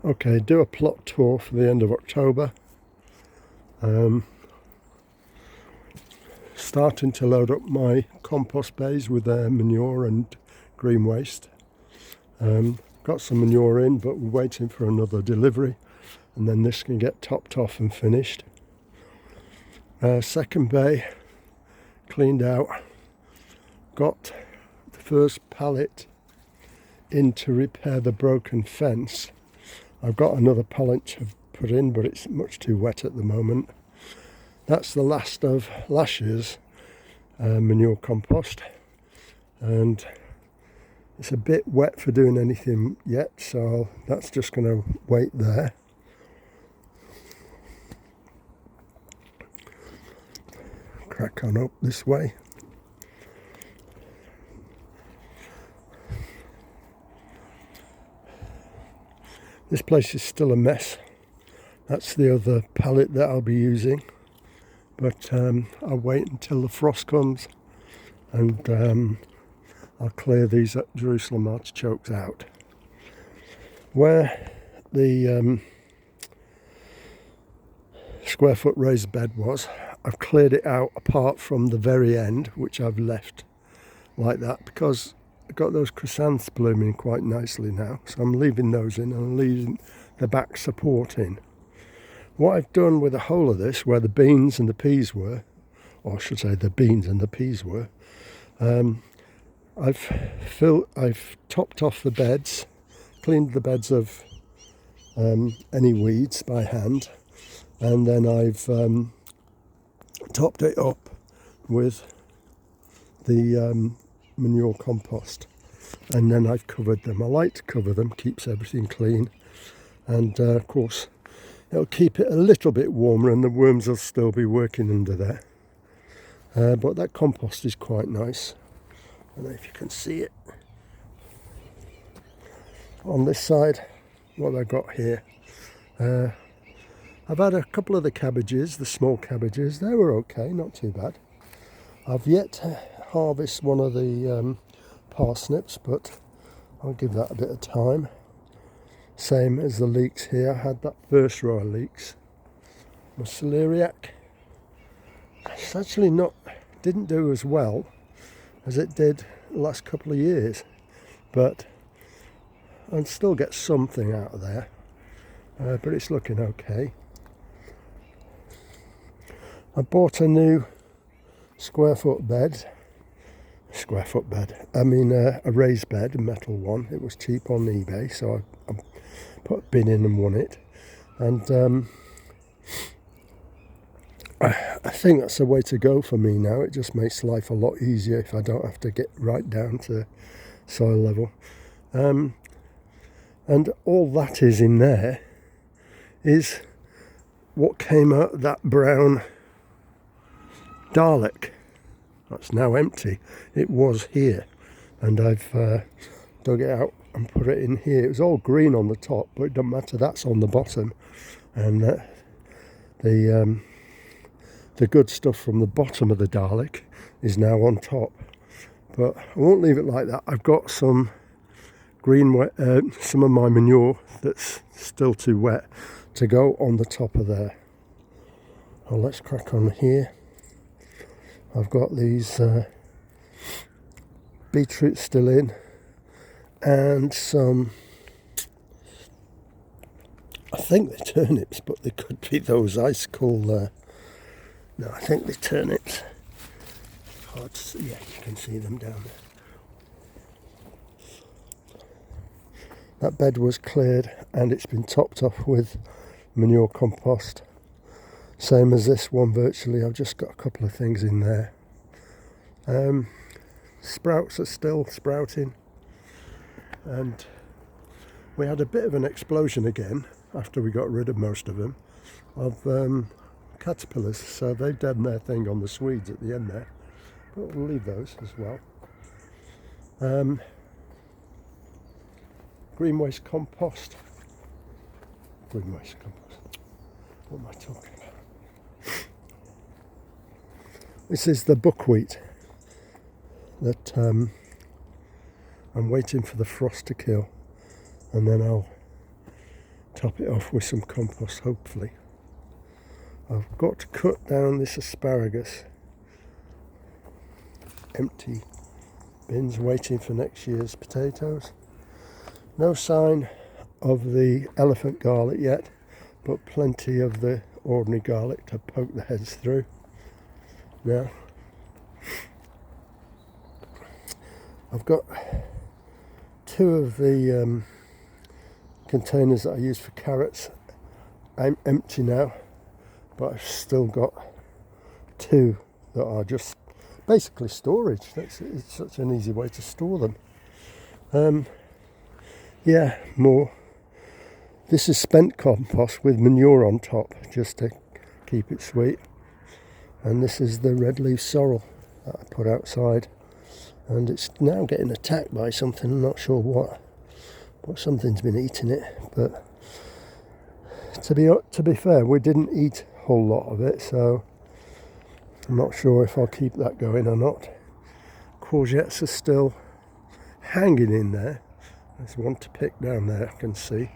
Okay, do a plot tour for the end of October. Starting to load up my compost bays with manure and green waste. Got some manure in, but we're waiting for another delivery, and then this can get topped off and finished. Second bay cleaned out. Got the first pallet in to repair the broken fence. I've got another pallet to put in, but it's much too wet at the moment. That's the last of last year's manure compost, and it's a bit wet for doing anything yet, so that's just going to wait there. Crack on up this way. This place is still a mess. That's the other pallet that I'll be using, but I'll wait until the frost comes, and I'll clear these Jerusalem artichokes out. Where the square foot raised bed was, I've cleared it out apart from the very end, which I've left like that because I've got those chrysanthemums blooming quite nicely now, so I'm leaving those in and leaving the back support in. What I've done with the whole of this, where the beans and the peas were, or I should say the beans and the peas were, I've topped off the beds, cleaned the beds of any weeds by hand, and then I've topped it up with the manure compost, and then I've covered them. I like to cover them, keeps everything clean, and of course it'll keep it a little bit warmer and the worms will still be working under there. But that compost is quite nice. I don't know if you can see it. On this side, what I've got here, I've had a couple of the cabbages, the small cabbages. They were okay, not too bad. I've yet to harvest one of the parsnips, but I'll give that a bit of time. Same as the leeks here. I had that first row of leeks. My celeriac, it's actually didn't do as well as it did the last couple of years, but I'll still get something out of there, but it's looking okay. I bought a new a raised bed, a metal one. It was cheap on eBay, so I put a bin in and won it, and I think that's the way to go for me now. It just makes life a lot easier if I don't have to get right down to soil level, and all that is in there is what came out of that brown Dalek. That's now empty. It was here, and I've dug it out and put it in here. It was all green on the top, but it doesn't matter, that's on the bottom, and the good stuff from the bottom of the Dalek is now on top. But I won't leave it like that. I've got some some of my manure that's still too wet to go on the top of there. Well, let's crack on here. I've got these beetroots still in, and some, I think they're turnips, but they could be those icicle, no, I think they're turnips. Hard to see, yeah, you can see them down there. That bed was cleared and it's been topped off with manure compost. Same as this one virtually. I've just got a couple of things in there. Sprouts are still sprouting, and we had a bit of an explosion again after we got rid of most of them of caterpillars, so they've done their thing on the Swedes at the end there, but we'll leave those as well. Green waste compost. What am I talking about? This is the buckwheat that I'm waiting for the frost to kill, and then I'll top it off with some compost, hopefully. I've got to cut down this asparagus. Empty bins waiting for next year's potatoes. No sign of the elephant garlic yet, but plenty of the ordinary garlic to poke the heads through. Now, I've got two of the containers that I use for carrots. I'm empty now, but I've still got two that are just basically storage. It's such an easy way to store them. Yeah, more. This is spent compost with manure on top, just to keep it sweet. And this is the red leaf sorrel that I put outside. And it's now getting attacked by something, I'm not sure what. But something's been eating it. But to be fair, we didn't eat a whole lot of it, so I'm not sure if I'll keep that going or not. Courgettes are still hanging in there. There's one to pick down there, I can see.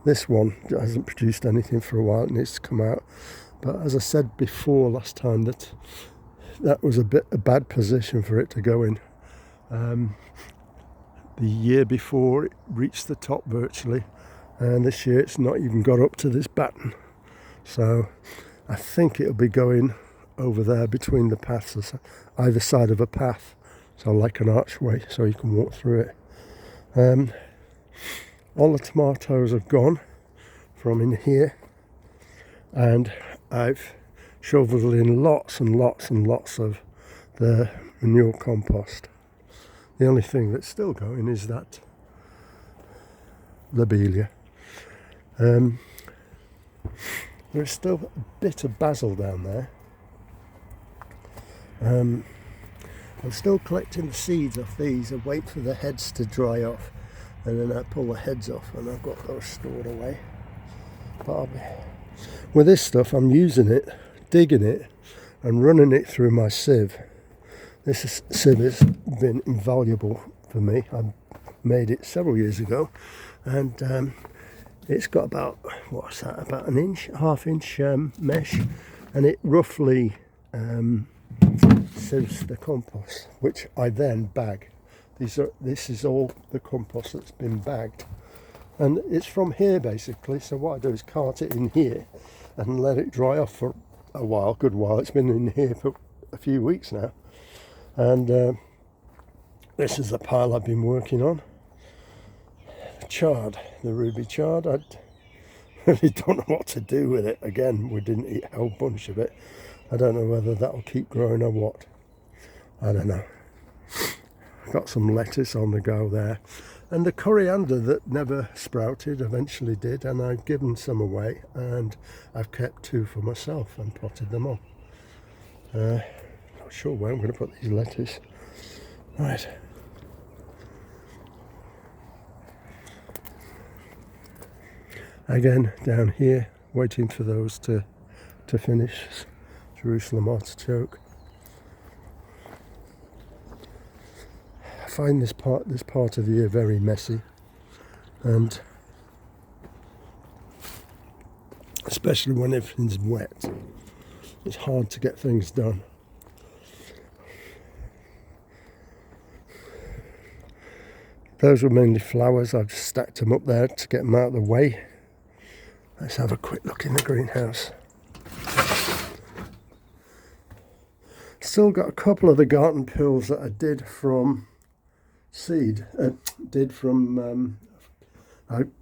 This one hasn't produced anything for a while, it needs to come out. But as I said before last time, that was a bad position for it to go in. The year before it reached the top virtually, and this year it's not even got up to this batten. So I think it'll be going over there between the paths, either side of a path, so like an archway, so you can walk through it. All the tomatoes have gone from in here, and I've shoveled in lots and lots and lots of the manure compost. The only thing that's still going is that lobelia. There's still a bit of basil down there. I'm still collecting the seeds off these. I wait for the heads to dry off, and then I pull the heads off, and I've got those stored away. But with this stuff, I'm using it, digging it, and running it through my sieve. This sieve has been invaluable for me. I made it several years ago, and it's got about, what's that, about an inch, half-inch mesh, and it roughly sieves the compost, which I then bag. This is all the compost that's been bagged, and it's from here basically. So what I do is cart it in here and let it dry off for a while, good while. It's been in here for a few weeks now, and this is the pile I've been working on. Chard, the ruby chard. I really don't know what to do with it. Again, we didn't eat a whole bunch of it. I don't know whether that'll keep growing or what. I don't know. Got some lettuce on the go there, and the coriander that never sprouted eventually did, and I've given some away, and I've kept two for myself and potted them on. Not sure where I'm going to put these lettuce. Right. Again, down here, waiting for those to finish. Jerusalem artichoke. I find this part of the year very messy, and especially when everything's wet, it's hard to get things done. Those were mainly flowers. I've stacked them up there to get them out of the way. Let's have a quick look in the greenhouse. Still got a couple of the garden pills that I did from seed.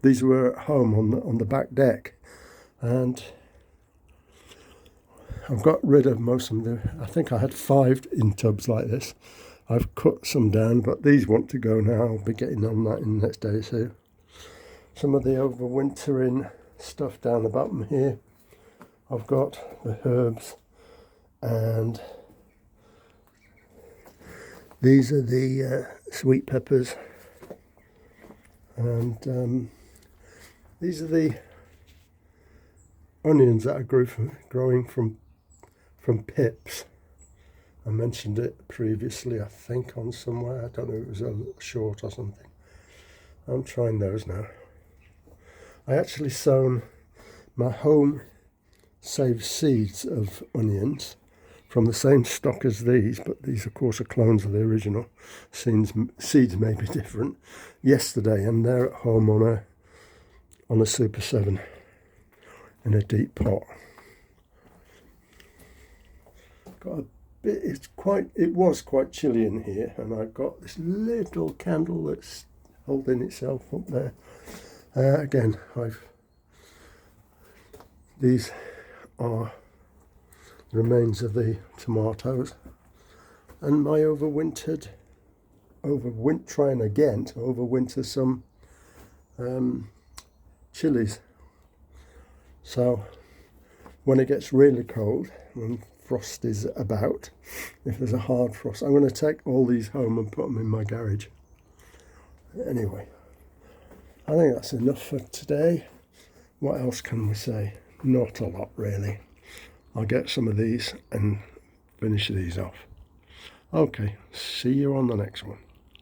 These were at home on the back deck, and I've got rid of most of them. I think I had 5 in tubs like this. I've cut some down, but these want to go now. I'll be getting on that in the next day or two. Some of the overwintering stuff down the bottom here. I've got the herbs, and these are the sweet peppers, and these are the onions that I growing from pips. I mentioned it previously, I think, on somewhere. I don't know, it was a little short or something. I'm trying those now. I actually sown my home saved seeds of onions from the same stock as these, but these of course are clones of the original. Seeds may be different. Yesterday, and they're at home on a Super 7 in a deep pot. Got a bit. It was quite chilly in here, and I've got this little candle that's holding itself up there. Again, these are the remains of the tomatoes, and my trying again to overwinter some chilies. So when it gets really cold, when frost is about, if there's a hard frost, I'm going to take all these home and put them in my garage. Anyway, I think that's enough for today. What else can we say? Not a lot, really. I'll get some of these and finish these off. Okay, see you on the next one.